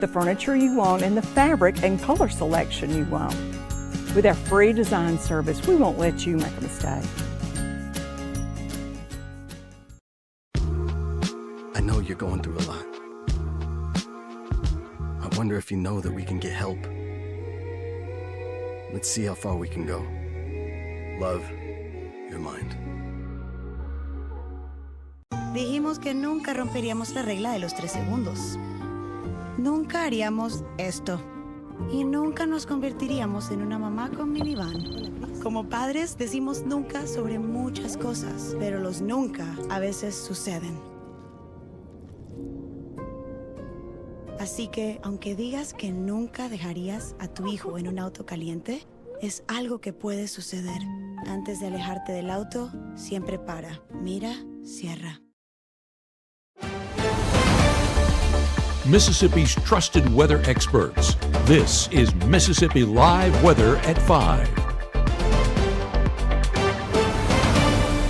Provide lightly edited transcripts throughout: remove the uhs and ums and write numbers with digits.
the furniture you want and the fabric and color selection you want. With our free design service, we won't let you make a mistake. I know you're going through a lot. I wonder if you know that we can get help. Let's see how far we can go. Love, your mind. Dijimos que nunca romperíamos la regla de los 3 segundos. Nunca haríamos esto. Y nunca nos convertiríamos en una mamá con minivan. Como padres decimos nunca sobre muchas cosas, pero los nunca a veces suceden. Así que, aunque digas que nunca dejarías a tu hijo en un auto caliente, es algo que puede suceder. Antes de alejarte del auto, siempre para, mira, cierra. Mississippi's trusted weather experts. This is Mississippi Live Weather at 5.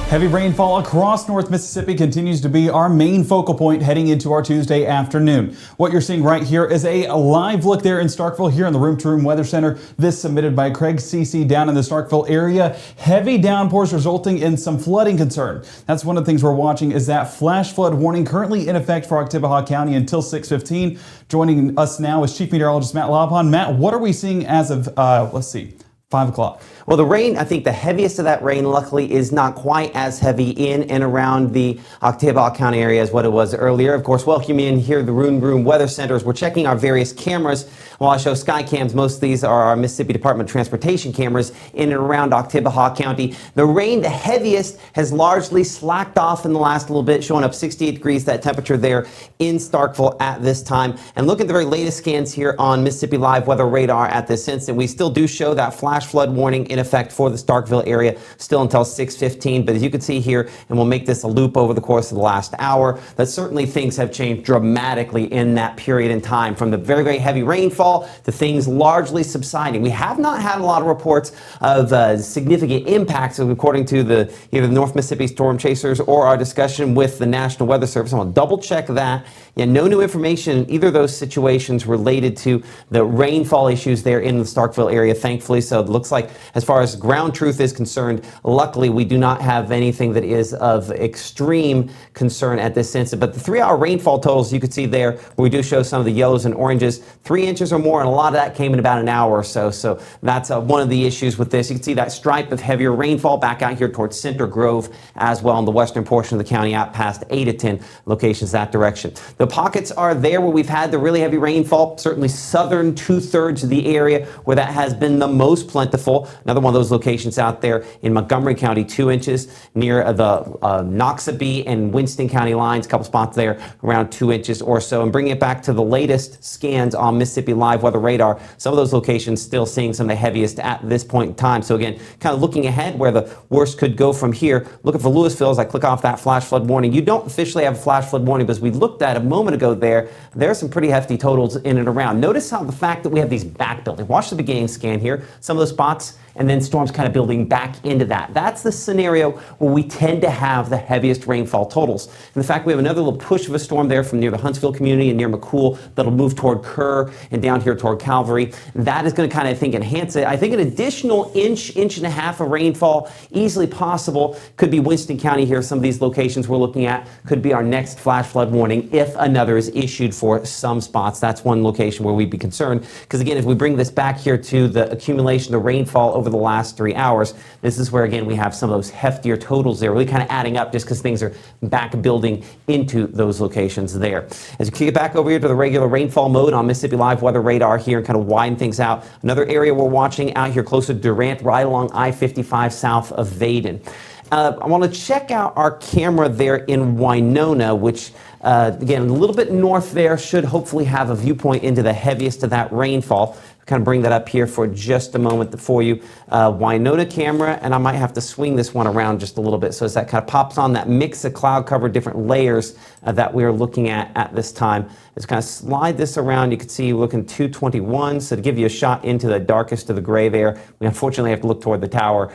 Heavy rainfall across North Mississippi continues to be our main focal point heading into our Tuesday afternoon. What you're seeing right here is a live look there in Starkville here in the Room to Room Weather Center. This submitted by Craig Cece down in the Starkville area. Heavy downpours resulting in some flooding concern. That's one of the things we're watching is that flash flood warning currently in effect for Oktibbeha County until 6:15. Joining us now is Chief Meteorologist Matt Laupon. Matt, what are we seeing as of, 5 o'clock? Well, the rain, I think the heaviest of that rain, luckily, is not quite as heavy in and around the Oktibbeha County area as what it was earlier. Of course, welcome you in here at the Room Room Weather Centers. We're checking our various cameras. While I show sky cams, most of these are our Mississippi Department of Transportation cameras in and around Oktibbeha County. The rain, the heaviest, has largely slacked off in the last little bit, showing up 68 degrees, that temperature there in Starkville at this time. And look at the very latest scans here on Mississippi Live Weather Radar at this instant. We still do show that flash flood warning in effect for the Starkville area still until 6:15. But as you can see here, and we'll make this a loop over the course of the last hour, that certainly things have changed dramatically in that period in time, from the very, very heavy rainfall to things largely subsiding. We have not had a lot of reports of significant impacts, according to either the North Mississippi Storm Chasers or our discussion with the National Weather Service. I want to double check that. Yeah, no new information in either of those situations related to the rainfall issues there in the Starkville area, thankfully. So it looks like, as far as ground truth is concerned, luckily we do not have anything that is of extreme concern at this instant. But the 3-hour rainfall totals you can see there, where we do show some of the yellows and oranges, 3 inches or more, and a lot of that came in about an hour or so. So that's one of the issues with this. You can see that stripe of heavier rainfall back out here towards Center Grove as well in the western portion of the county, out past 8 to 10 locations that direction. The pockets are there where we've had the really heavy rainfall, certainly southern 2/3 of the area where that has been the most plentiful. Another one of those locations out there in Montgomery County, 2 inches near the Noxubee and Winston County lines, a couple spots there around 2 inches or so. And bringing it back to the latest scans on Mississippi Live Weather Radar, some of those locations still seeing some of the heaviest at this point in time. So again, kind of looking ahead where the worst could go from here. Looking for Louisville as I click off that flash flood warning. You don't officially have a flash flood warning, but as we looked at a moment ago there are some pretty hefty totals in and around. Notice how the fact that we have these back building. Watch the beginning scan here. Some of those spots, and then storms kind of building back into that. That's the scenario where we tend to have the heaviest rainfall totals. And the fact we have another little push of a storm there from near the Huntsville community and near McCool that'll move toward Kerr and down here toward Calvary. That is going to kind of, I think, enhance it. I think an additional inch and a half of rainfall, easily possible, could be Winston County here. Some of these locations we're looking at could be our next flash flood warning if another is issued for some spots. That's one location where we'd be concerned. Because again, if we bring this back here to the accumulation of rainfall over the last 3 hours, this is where, again, we have some of those heftier totals there, really kind of adding up just because things are back building into those locations there. As we kick it back over here to the regular rainfall mode on Mississippi Live Weather Radar here and kind of widen things out, another area we're watching out here closer to Durant, right along I-55 south of Vaden. I want to check out our camera there in Winona, which again, a little bit north there, should hopefully have a viewpoint into the heaviest of that rainfall. Kind of bring that up here for just a moment for you. Winona camera, and I might have to swing this one around just a little bit so as that kind of pops on that mix of cloud cover, different layers that we're looking at this time. Let's kind of slide this around. You can see looking 221, so to give you a shot into the darkest of the gray there. We unfortunately have to look toward the tower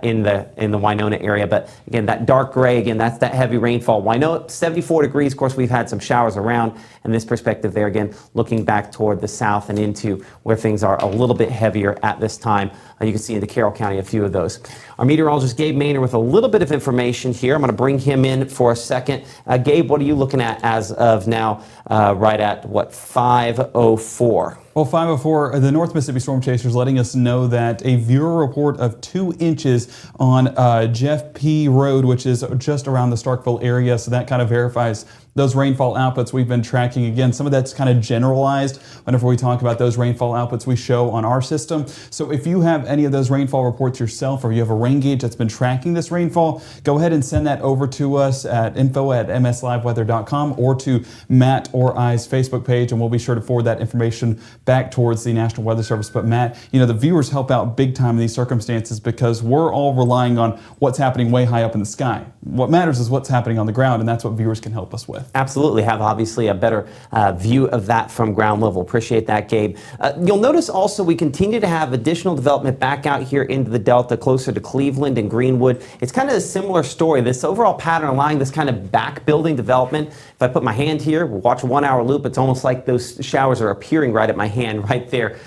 in the Winona area, but again, that dark gray, again, that's that heavy rainfall. Winona, 74 degrees Of course, we've had some showers around, and this perspective there again, looking back toward the south and into where things are a little bit heavier at this time. You can see into Carroll County a few of those. Our meteorologist Gabe Maynard with a little bit of information here. I'm going to bring him in for a second. Gabe, what are you looking at as of now, right at what, 5:04? Well, 5:04, the North Mississippi Storm Chaser is letting us know that a viewer report of 2 inches on Jeff P. Road, which is just around the Starkville area. So that kind of verifies those rainfall outputs we've been tracking. Again, some of that's kind of generalized whenever we talk about those rainfall outputs we show on our system. So if you have any of those rainfall reports yourself, or you have a rain gauge that's been tracking this rainfall, go ahead and send that over to us at info@msliveweather.com or to Matt or I's Facebook page, and we'll be sure to forward that information back towards the National Weather Service. But Matt, you know, the viewers help out big time in these circumstances because we're all relying on what's happening way high up in the sky. What matters is what's happening on the ground, and that's what viewers can help us with. Absolutely, have obviously a better view of that from ground level. Appreciate that, Gabe. You'll notice also we continue to have additional development back out here into the Delta, closer to Cleveland and Greenwood. It's kind of a similar story. This overall pattern allowing this kind of back building development. If I put my hand here, watch a 1 hour loop, it's almost like those showers are appearing right at my hand right there,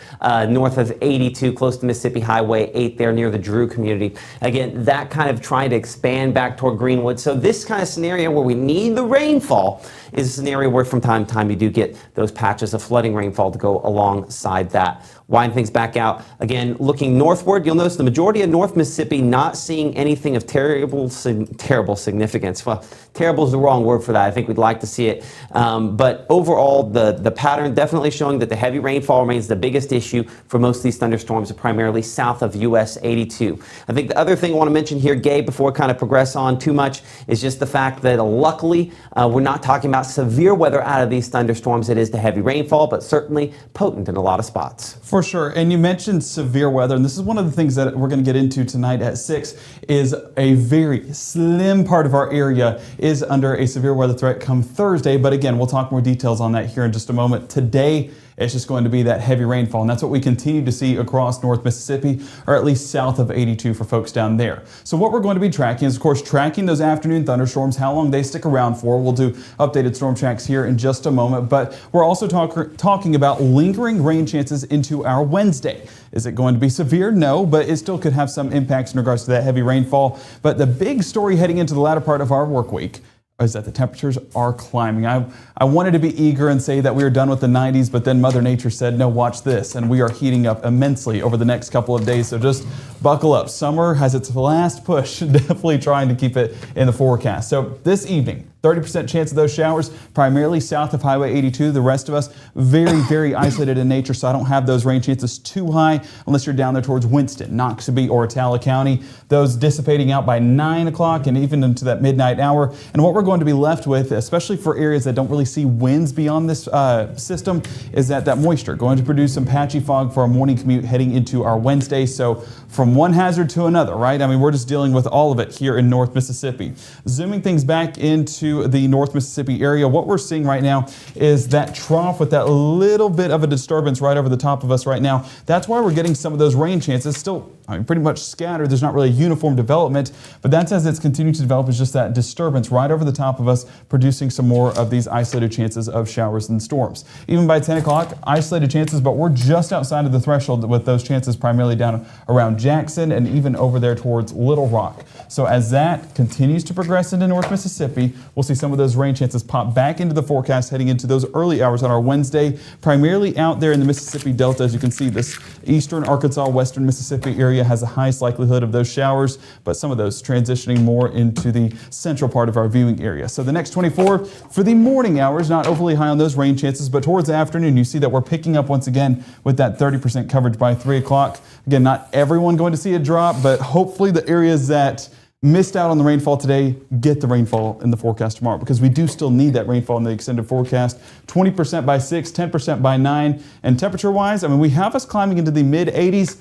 north of 82, close to Mississippi Highway 8 there near the Drew community. Again, that kind of trying to expand back toward Greenwood. So this kind of scenario where we need the rainfall is a scenario where from time to time you do get those patches of flooding rainfall to go alongside that. Widen things back out. Again, looking northward, you'll notice the majority of North Mississippi not seeing anything of terrible significance. Well, terrible is the wrong word for that. I think we'd like to see it. But overall, the pattern definitely showing that the heavy rainfall remains the biggest issue for most of these thunderstorms, primarily south of US 82. I think the other thing I want to mention here, Gabe, before we kind of progress on too much, is just the fact that luckily we're not talking about severe weather out of these thunderstorms. It is the heavy rainfall, but certainly potent in a lot of spots. For sure. And you mentioned severe weather, and this is one of the things that we're going to get into tonight at 6, is a very slim part of our area is under a severe weather threat come Thursday. But again, we'll talk more details on that here in just a moment. Today, it's just going to be that heavy rainfall, and that's what we continue to see across North Mississippi, or at least south of 82 for folks down there. So what we're going to be tracking is, of course, tracking those afternoon thunderstorms, how long they stick around for. We'll do updated storm tracks here in just a moment, but we're also talking about lingering rain chances into our Wednesday. Is it going to be severe? No, but it still could have some impacts in regards to that heavy rainfall. But the big story heading into the latter part of our work week is that the temperatures are climbing. I wanted to be eager and say that we are done with the 90s, but then Mother Nature said, no, watch this, and we are heating up immensely over the next couple of days, so just buckle up. Summer has its last push, definitely trying to keep it in the forecast. So this evening, 30% chance of those showers, primarily south of Highway 82. The rest of us, very, very isolated in nature, so I don't have those rain chances too high unless you're down there towards Winston, Noxubee, or Attala County. Those dissipating out by 9 o'clock and even into that midnight hour. And what we're going to be left with, especially for areas that don't really see winds beyond this system, is that moisture going to produce some patchy fog for our morning commute heading into our Wednesday. So from one hazard to another, right? I mean, we're just dealing with all of it here in North Mississippi. Zooming things back into the North Mississippi area, what we're seeing right now is that trough with that little bit of a disturbance right over the top of us right now. That's why we're getting some of those rain chances. Still, I mean, pretty much scattered. There's not really a uniform development, but that's as it's continuing to develop, is just that disturbance right over the top of us, producing some more of these isolated chances of showers and storms. Even by 10 o'clock, isolated chances, but we're just outside of the threshold with those chances primarily down around Jackson and even over there towards Little Rock. So as that continues to progress into North Mississippi, we'll see some of those rain chances pop back into the forecast heading into those early hours on our Wednesday, primarily out there in the Mississippi Delta. As you can see, this eastern Arkansas, western Mississippi area has the highest likelihood of those showers, but some of those transitioning more into the central part of our viewing area. So the next 24 for the morning hours, not overly high on those rain chances, but towards the afternoon, you see that we're picking up once again with that 30% coverage by 3 o'clock. Again, not everyone going to see a drop, but hopefully the areas that missed out on the rainfall today get the rainfall in the forecast tomorrow, because we do still need that rainfall in the extended forecast. 20% by 6, 10% by 9. And temperature-wise, I mean, we have us climbing into the mid-80s.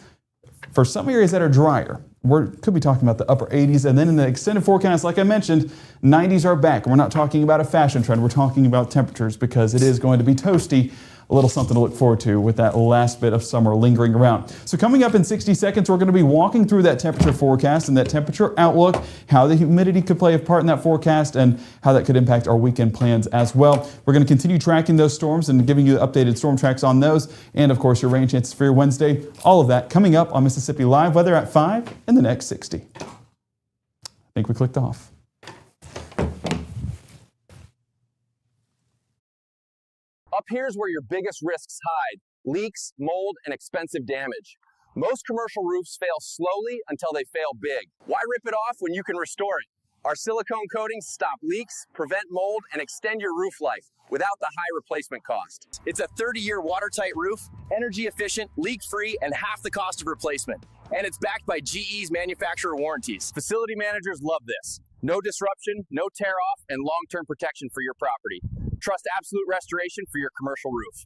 For some areas that are drier, we could be talking about the upper 80s. And then in the extended forecast, like I mentioned, 90s are back. We're not talking about a fashion trend. We're talking about temperatures, because it is going to be toasty a little something to look forward to with that last bit of summer lingering around. So coming up in 60 seconds, we're going to be walking through that temperature forecast and that temperature outlook, how the humidity could play a part in that forecast, and how that could impact our weekend plans as well. We're going to continue tracking those storms and giving you updated storm tracks on those, and of course your rain chances for your Wednesday. All of that coming up on Mississippi Live Weather at 5 in the next 60. I think we clicked off. Up here's where your biggest risks hide: leaks, mold, and expensive damage. Most commercial roofs fail slowly until they fail big. Why rip it off when you can restore it? Our silicone coatings stop leaks, prevent mold, and extend your roof life without the high replacement cost. It's a 30-year watertight roof, energy efficient, leak-free, and half the cost of replacement. And it's backed by GE's manufacturer warranties. Facility managers love this. No disruption, no tear-off, and long-term protection for your property. Trust Absolute Restoration for your commercial roof.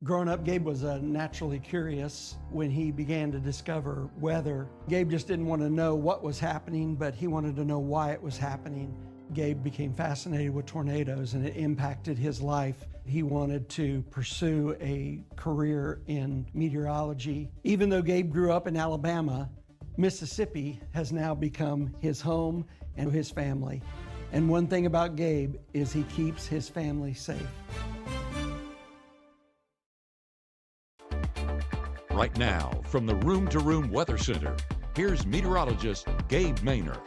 Growing up, Gabe was naturally curious. When he began to discover weather, Gabe just didn't want to know what was happening, but he wanted to know why it was happening. Gabe became fascinated with tornadoes, and it impacted his life. He wanted to pursue a career in meteorology. Even though Gabe grew up in Alabama, Mississippi has now become his home and his family. And one thing about Gabe is he keeps his family safe. Right now, from the Room to Room Weather Center, here's meteorologist Gabe Maynor.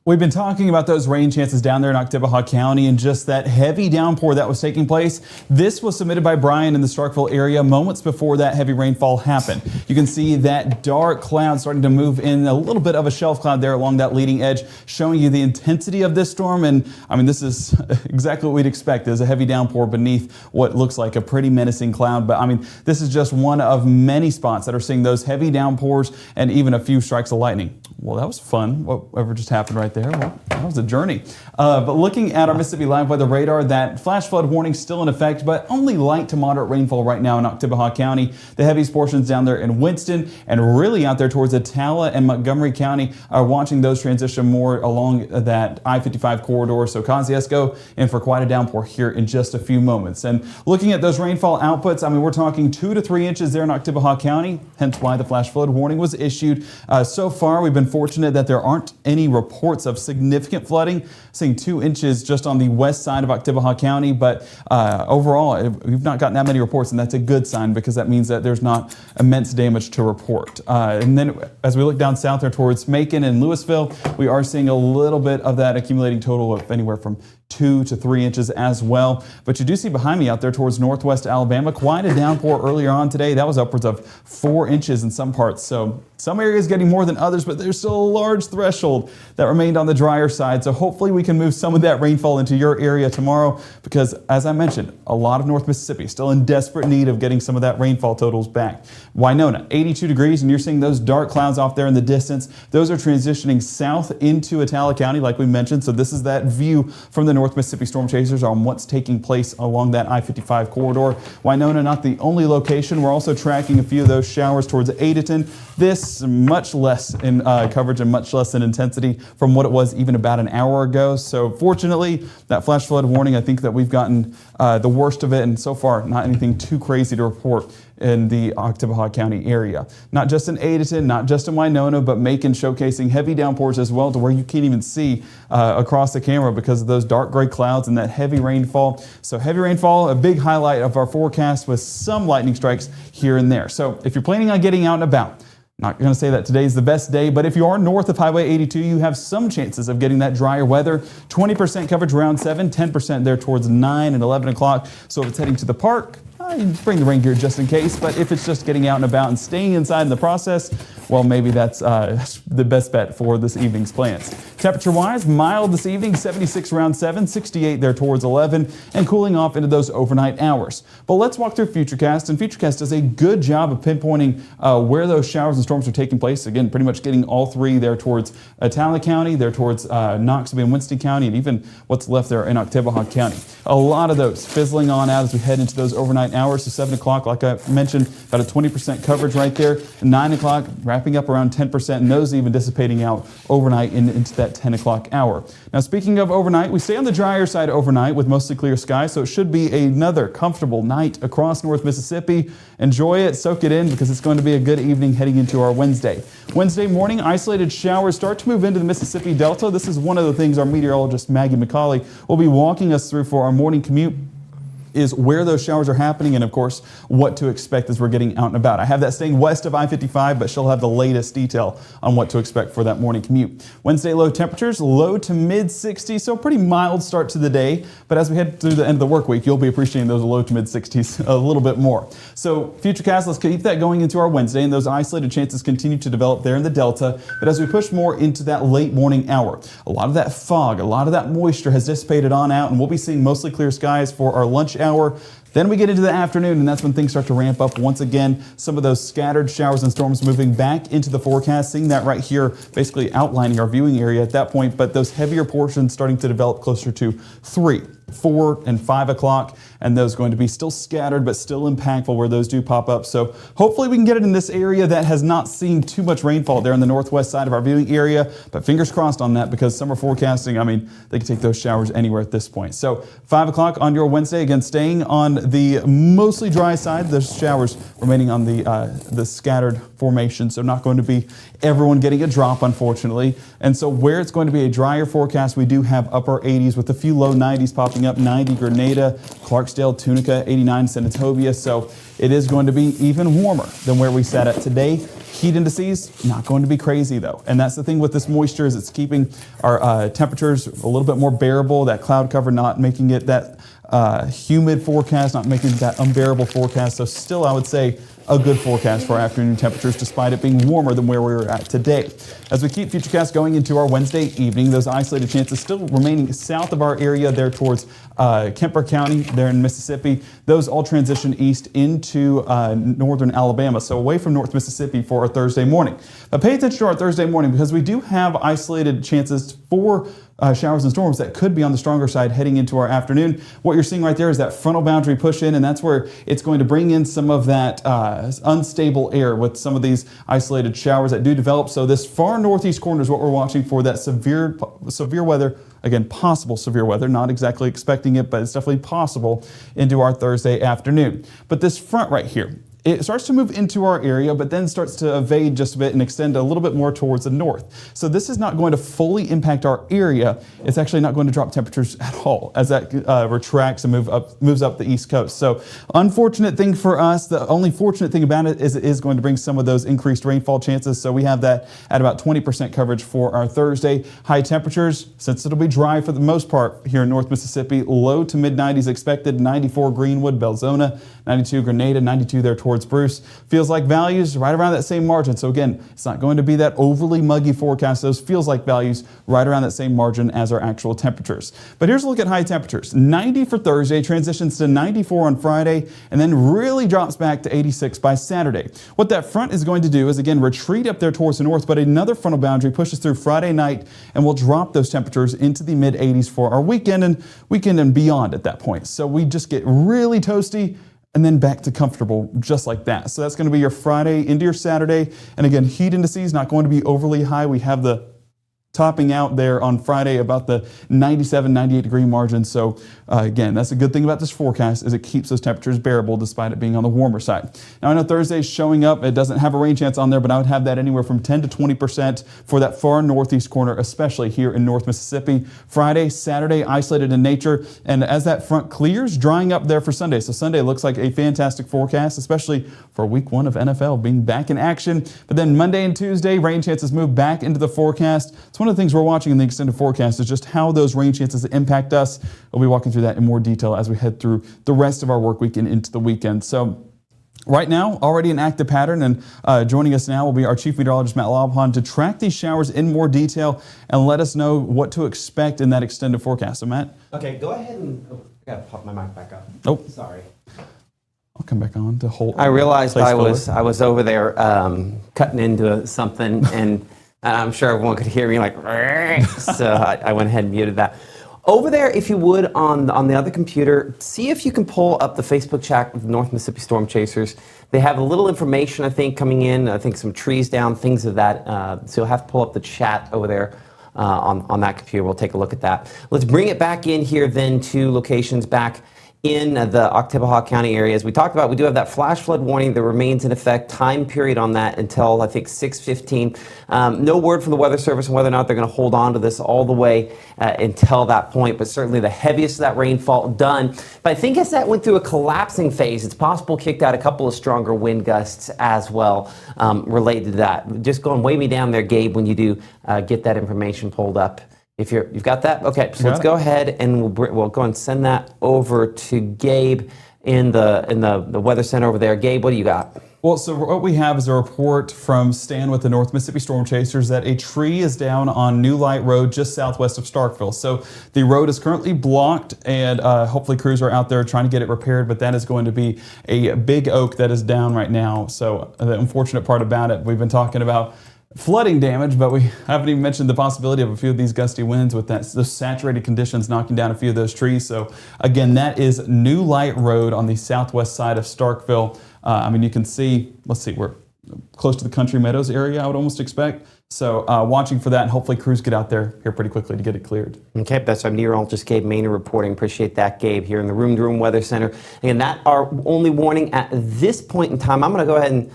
We've been talking about those rain chances down there in Oktibbeha County and just that heavy downpour that was taking place. This was submitted by Brian in the Starkville area moments before that heavy rainfall happened. You can see that dark cloud starting to move in, a little bit of a shelf cloud there along that leading edge, showing you the intensity of this storm. And I mean, this is exactly what we'd expect. There's a heavy downpour beneath what looks like a pretty menacing cloud. But I mean, this is just one of many spots that are seeing those heavy downpours and even a few strikes of lightning. Well, that was fun. Whatever just happened right there. Well, that was a journey. But looking at our Mississippi Live Weather radar, that flash flood warning still in effect, but only light to moderate rainfall right now in Oktibbeha County. The heaviest portions down there in Winston and really out there towards Attala and Montgomery County are watching those transition more along that I-55 corridor. So Kosciuszko in for quite a downpour here in just a few moments. And looking at those rainfall outputs, I mean, we're talking 2 to 3 inches there in Oktibbeha County, hence why the flash flood warning was issued. So far, we've been fortunate that there aren't any reports of significant flooding, seeing 2 inches just on the west side of Oktibbeha County, but overall we've not gotten that many reports, and that's a good sign because that means that there's not immense damage to report. And then as we look down south there towards Macon and Louisville, we are seeing a little bit of that accumulating total of anywhere from 2 to 3 inches as well. But you do see behind me out there towards northwest Alabama, quite a downpour earlier on today. That was upwards of 4 inches in some parts. So some areas getting more than others, but there's still a large threshold that remained on the drier side. So hopefully we can move some of that rainfall into your area tomorrow because, as I mentioned, a lot of North Mississippi still in desperate need of getting some of that rainfall totals back. Winona, 82 degrees, and you're seeing those dark clouds off there in the distance. Those are transitioning south into Attala County, like we mentioned. So this is that view from the North Mississippi storm chasers on what's taking place along that I-55 corridor. Winona, not the only location. We're also tracking a few of those showers towards Adenton. This much less in coverage and much less in intensity from what it was even about an hour ago. So fortunately, that flash flood warning, I think that we've gotten the worst of it, and so far not anything too crazy to report in the Oktibbeha County area. Not just in Adenton, not just in Winona, but Macon showcasing heavy downpours as well to where you can't even see across the camera because of those dark gray clouds and that heavy rainfall. So heavy rainfall, a big highlight of our forecast with some lightning strikes here and there. So if you're planning on getting out and about, not going to say that today's the best day, but if you are north of Highway 82, you have some chances of getting that drier weather. 20% coverage around 7, 10% there towards 9 and 11 o'clock. So if it's heading to the park, you bring the rain gear just in case, but if it's just getting out and about and staying inside in the process, well, maybe that's the best bet for this evening's plans. Temperature-wise, mild this evening, 76 around 7, 68 there towards 11, and cooling off into those overnight hours. But let's walk through Futurecast, and Futurecast does a good job of pinpointing where those showers and storms are taking place. Again, pretty much getting all three there towards Attala County, there towards Knoxville and Winston County, and even what's left there in Oktibbeha County. A lot of those fizzling on out as we head into those overnight overnight hours. So 7 o'clock, like I mentioned, got a 20% coverage right there. 9 o'clock, wrapping up around 10%, and those even dissipating out overnight into that 10 o'clock hour. Now, speaking of overnight, we stay on the drier side overnight with mostly clear skies, so it should be another comfortable night across North Mississippi. Enjoy it, soak it in, because it's going to be a good evening heading into our Wednesday. Wednesday morning, isolated showers start to move into the Mississippi Delta. This is one of the things our meteorologist Maggie McCauley will be walking us through for our morning commute, is where those showers are happening and, of course, what to expect as we're getting out and about. I have that staying west of I-55, but she'll have the latest detail on what to expect for that morning commute. Wednesday low temperatures, low to mid 60s, so pretty mild start to the day. But as we head through the end of the work week, you'll be appreciating those low to mid 60s a little bit more. So Futurecast, let's keep that going into our Wednesday, and those isolated chances continue to develop there in the Delta. But as we push more into that late morning hour, a lot of that fog, a lot of that moisture has dissipated on out, and we'll be seeing mostly clear skies for our lunch hour. Then we get into the afternoon, and that's when things start to ramp up once again. Some of those scattered showers and storms moving back into the forecast, seeing that right here, basically outlining our viewing area at that point, but those heavier portions starting to develop closer to 3, 4, and 5 o'clock, and those going to be still scattered, but still impactful where those do pop up. So hopefully we can get it in this area that has not seen too much rainfall there in the northwest side of our viewing area, but fingers crossed on that, because summer forecasting, I mean, they can take those showers anywhere at this point. So 5 o'clock on your Wednesday, again, staying on the mostly dry side, those showers remaining on the scattered formation, so not going to be everyone getting a drop, unfortunately. And so where it's going to be a drier forecast, we do have upper 80s with a few low 90s popping up, 90 Grenada, Clarksdale, Tunica, 89 Senatobia. So it is going to be even warmer than where we sat at today. Heat indices, not going to be crazy though. And that's the thing with this moisture, is it's keeping our temperatures a little bit more bearable, that cloud cover not making it that humid forecast, not making it that unbearable forecast. So still, I would say, a good forecast for our afternoon temperatures, despite it being warmer than where we were at today. As we keep Futurecast going into our Wednesday evening, those isolated chances still remaining south of our area there towards Kemper County there in Mississippi. Those all transition east into northern Alabama, so away from North Mississippi for our Thursday morning. But pay attention to our Thursday morning, because we do have isolated chances for showers and storms that could be on the stronger side heading into our afternoon. What you're seeing right there is that frontal boundary push in, and that's where it's going to bring in some of that unstable air with some of these isolated showers that do develop. So this far northeast corner is what we're watching for, that severe weather. Again, possible severe weather, not exactly expecting it, but it's definitely possible into our Thursday afternoon. But this front right here, it starts to move into our area, but then starts to evade just a bit and extend a little bit more towards the north. So this is not going to fully impact our area. It's actually not going to drop temperatures at all as that retracts and moves up the east coast. So unfortunate thing for us. The only fortunate thing about it is going to bring some of those increased rainfall chances. So we have that at about 20% coverage for our Thursday. High temperatures, since it'll be dry for the most part here in North Mississippi, low to mid 90s expected. 94 Greenwood, Belzona, 92 Grenada, 92 there towards Bruce. Feels like values right around that same margin. So again, it's not going to be that overly muggy forecast. Those feels like values right around that same margin as our actual temperatures. But here's a look at high temperatures. 90 for Thursday, transitions to 94 on Friday, and then really drops back to 86 by Saturday. What that front is going to do is, again, retreat up there towards the north, but another frontal boundary pushes through Friday night and will drop those temperatures into the mid 80s for our weekend and beyond at that point. So we just get really toasty and then back to comfortable just like that. So that's going to be your Friday into your Saturday. And again, heat indices not going to be overly high. We have the topping out there on Friday about the 97, 98 degree margin. So again, that's a good thing about this forecast, is it keeps those temperatures bearable despite it being on the warmer side. Now I know Thursday's showing up. It doesn't have a rain chance on there, but I would have that anywhere from 10 to 20% for that far northeast corner, especially here in North Mississippi. Friday, Saturday, isolated in nature. And as that front clears, drying up there for Sunday. So Sunday looks like a fantastic forecast, especially for week 1 of NFL being back in action. But then Monday and Tuesday, rain chances move back into the forecast. It's one of the things we're watching in the extended forecast is just how those rain chances impact us. We'll be walking through that in more detail as we head through the rest of our work week and into the weekend. So right now, already an active pattern, and joining us now will be our Chief Meteorologist, Matt Lobhan, to track these showers in more detail and let us know what to expect in that extended forecast. So Matt? Okay, go ahead and, I gotta pop my mic back up. Oh. Sorry. I'll come back on to hold. I realized I was over there cutting into something, and I'm sure everyone could hear me like, so I went ahead and muted that. Over there, if you would, on the other computer, see if you can pull up the Facebook chat with North Mississippi Storm Chasers. They have a little information, I think, coming in. I think some trees down, things of that. So you'll have to pull up the chat over there on that computer. We'll take a look at that. Let's bring it back in here then to locations back in the Oktibbeha County area. As we talked about, we do have that flash flood warning that remains in effect, time period on that until I think 6:15. No word from the Weather Service on whether or not they're going to hold on to this all the way until that point, but certainly the heaviest of that rainfall done. But I think as that went through a collapsing phase, it's possible kicked out a couple of stronger wind gusts as well related to that. Just go and weigh me down there, Gabe, when you do get that information pulled up. If you've got that, okay. So let's go ahead and we'll go and send that over to Gabe in the weather center over there. Gabe, what do you got? Well, so what we have is a report from Stan with the North Mississippi Storm Chasers that a tree is down on New Light Road just southwest of Starkville. So the road is currently blocked, and hopefully crews are out there trying to get it repaired, but that is going to be a big oak that is down right now. So the unfortunate part about it, we've been talking about flooding damage, but we haven't even mentioned the possibility of a few of these gusty winds with those saturated conditions knocking down a few of those trees. So again, that is New Light Road on the southwest side of Starkville. I mean, you can see, let's see, we're close to the Country Meadows area, I would almost expect. So watching for that, and hopefully crews get out there here pretty quickly to get it cleared. Okay, that's our meteorologist Gabe Maynard reporting. Appreciate that, Gabe, here in the Room to Room Weather Center. And that our only warning at this point in time. I'm going to go ahead and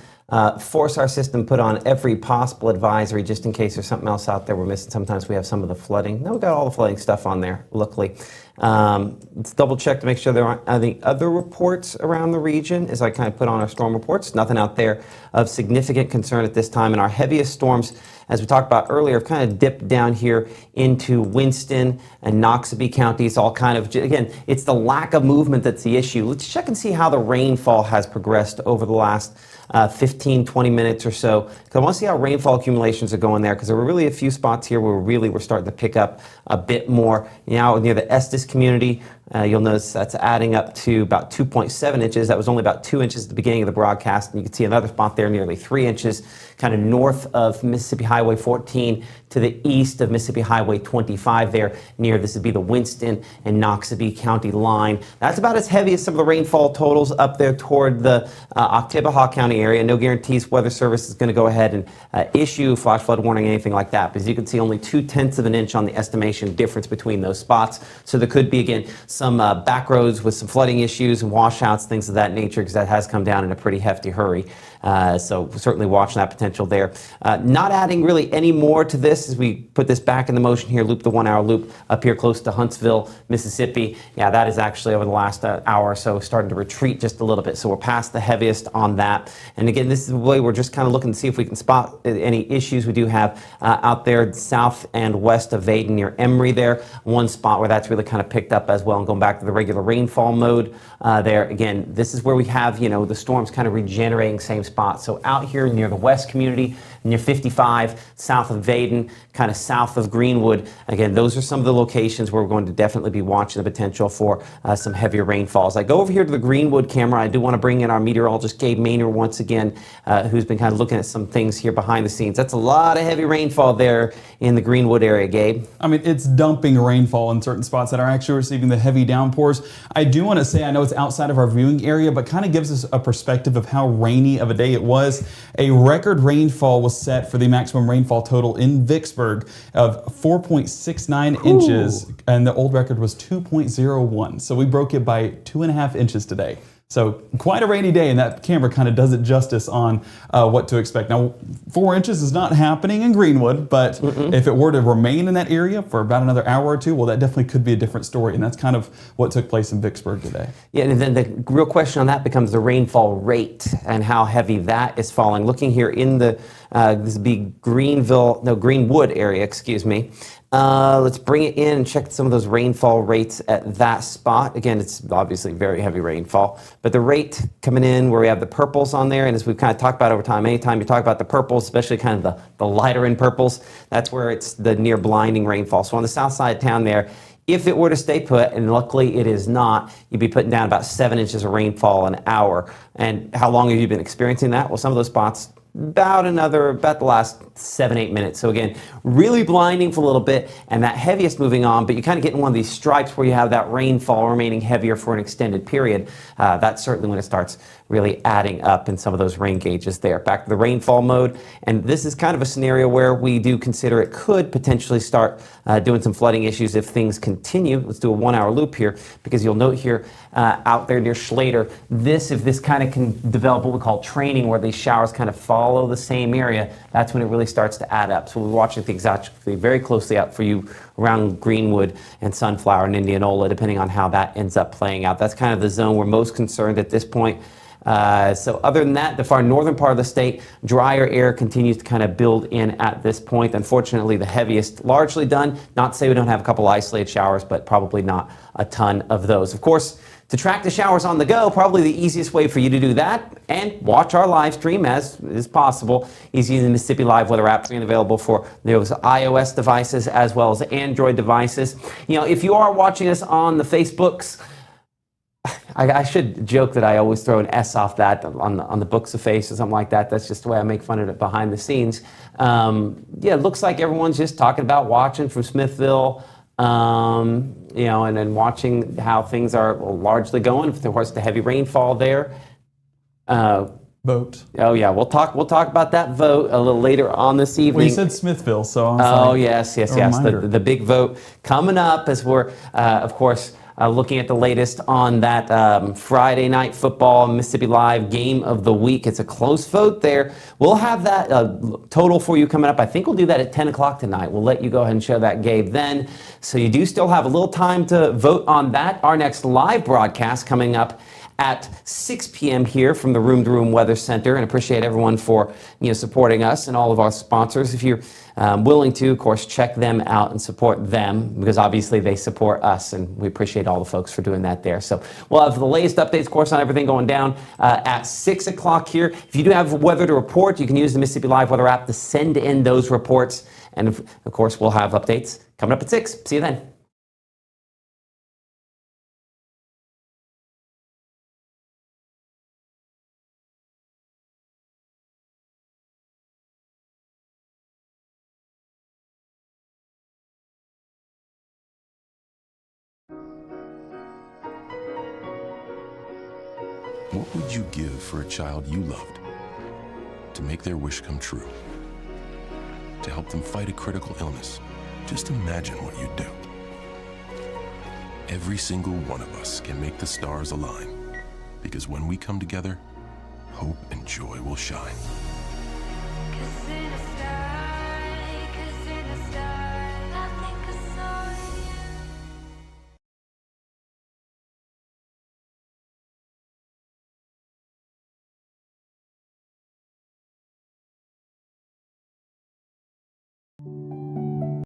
force our system put on every possible advisory just in case there's something else out there we're missing. Sometimes we have some of the flooding. No, we've got all the flooding stuff on there, luckily. Let's double check to make sure there aren't any other reports around the region as I kind of put on our storm reports. Nothing out there of significant concern at this time. And our heaviest storms, as we talked about earlier, have kind of dipped down here into Winston and Noxubee counties, all kind of, again, it's the lack of movement that's the issue. Let's check and see how the rainfall has progressed over the last 15, 20 minutes or so. Because I want to see how rainfall accumulations are going there, because there were really a few spots here where we're starting to pick up a bit more. Now near the Estes community, you'll notice that's adding up to about 2.7 inches. That was only about 2 inches at the beginning of the broadcast. And you can see another spot there, nearly 3 inches, kind of north of Mississippi Highway 14 to the east of Mississippi Highway 25 there, near, this would be the Winston and Noxubee County line. That's about as heavy as some of the rainfall totals up there toward the Oktibbeha County area. No guarantees Weather Service is going to go ahead and issue flash flood warning, anything like that. But as you can see, only 0.2 of an inch on the estimation difference between those spots. So there could be, again, some back roads with some flooding issues and washouts, things of that nature, because that has come down in a pretty hefty hurry. So certainly watch that potential there. Not adding really any more to this as we put this back into motion here, loop the 1 hour loop up here close to Huntsville, Mississippi. Yeah, that is actually over the last hour or so starting to retreat just a little bit. So we're past the heaviest on that. And again, this is the way we're just kind of looking to see if we can spot any issues we do have out there south and west of Vaden near Emory there. One spot where that's really kind of picked up as well. And going back to the regular rainfall mode there, again, this is where we have, the storms kind of regenerating same spot. So out here near the west community, near 55, south of Vaden, kind of south of Greenwood. Again, those are some of the locations where we're going to definitely be watching the potential for some heavier rainfalls. I go over here to the Greenwood camera. I do want to bring in our meteorologist, Gabe Maynard, once again, who's been kind of looking at some things here behind the scenes. That's a lot of heavy rainfall there in the Greenwood area, Gabe. I mean, it's dumping rainfall in certain spots that are actually receiving the heavy downpours. I do want to say, I know it's outside of our viewing area, but kind of gives us a perspective of how rainy of a day it was. A record rainfall was set for the maximum rainfall total in Vicksburg of 4.69 inches, and the old record was 2.01. So we broke it by 2.5 inches today. So quite a rainy day, and that camera kind of does it justice on what to expect. Now, 4 inches is not happening in Greenwood, but if it were to remain in that area for about another hour or two, well, that definitely could be a different story, and that's kind of what took place in Vicksburg today. Yeah, and then the real question on that becomes the rainfall rate and how heavy that is falling. Looking here in the this would be Greenwood area, excuse me. Let's bring it in and check some of those rainfall rates at that spot. Again, it's obviously very heavy rainfall, but the rate coming in where we have the purples on there, and as we've kind of talked about over time, anytime you talk about the purples, especially kind of the lighter in purples, that's where it's the near blinding rainfall. So on the south side of town there, if it were to stay put, and luckily it is not, you'd be putting down about 7 inches of rainfall an hour. And how long have you been experiencing that? Well, some of those spots about the last 7-8 minutes. So again, really blinding for a little bit, and that heaviest moving on, but you kind of get in one of these stripes where you have that rainfall remaining heavier for an extended period. That's certainly when it starts really adding up in some of those rain gauges there. Back to the rainfall mode, and this is kind of a scenario where we do consider it could potentially start doing some flooding issues if things continue. Let's do a 1-hour loop here, because you'll note here out there near Schlater, if this kind of can develop what we call training, where these showers kind of follow the same area, that's when it really starts to add up. So we're watching things actually very closely out for you around Greenwood and Sunflower and Indianola, depending on how that ends up playing out. That's kind of the zone we're most concerned at this point. So other than that, the far northern part of the state, drier air continues to kind of build in at this point. Unfortunately, the heaviest largely done. Not to say we don't have a couple isolated showers, but probably not a ton of those. Of course, to track the showers on the go, probably the easiest way for you to do that, and watch our live stream as is possible, is using the Mississippi Live Weather app, being available for those iOS devices as well as Android devices. You know, if you are watching us on the Facebooks, I should joke that I always throw an S off that on the books of face or something like that. That's just the way I make fun of it behind the scenes. Yeah, it looks like everyone's just talking about watching from Smithville, you know, and then watching how things are largely going. Of course, the heavy rainfall there. Vote. Oh yeah, we'll talk about that vote a little later on this evening. Well, you said Smithville, so I was oh like, yes. The big vote coming up as we're, of course, looking at the latest on that Friday night football Mississippi Live game of the week. It's a close vote there. We'll have that total for you coming up. I think we'll do that at 10 o'clock tonight. We'll let you go ahead and show that, Gabe, then. So you do still have a little time to vote on that. Our next live broadcast coming up at 6 p.m. here from the Room to Room Weather Center, and appreciate everyone for supporting us and all of our sponsors. If you're willing to, of course, check them out and support them, because obviously they support us, and we appreciate all the folks for doing that there. So we'll have the latest updates, of course, on everything going down at 6 o'clock here. If you do have weather to report, you can use the Mississippi Live Weather app to send in those reports, and of course we'll have updates coming up at 6. See you then. What would you give for a child you loved to make their wish come true? To help them fight a critical illness? Just imagine what you'd do. Every single one of us can make the stars align, because when we come together, hope and joy will shine. 'Cause in a star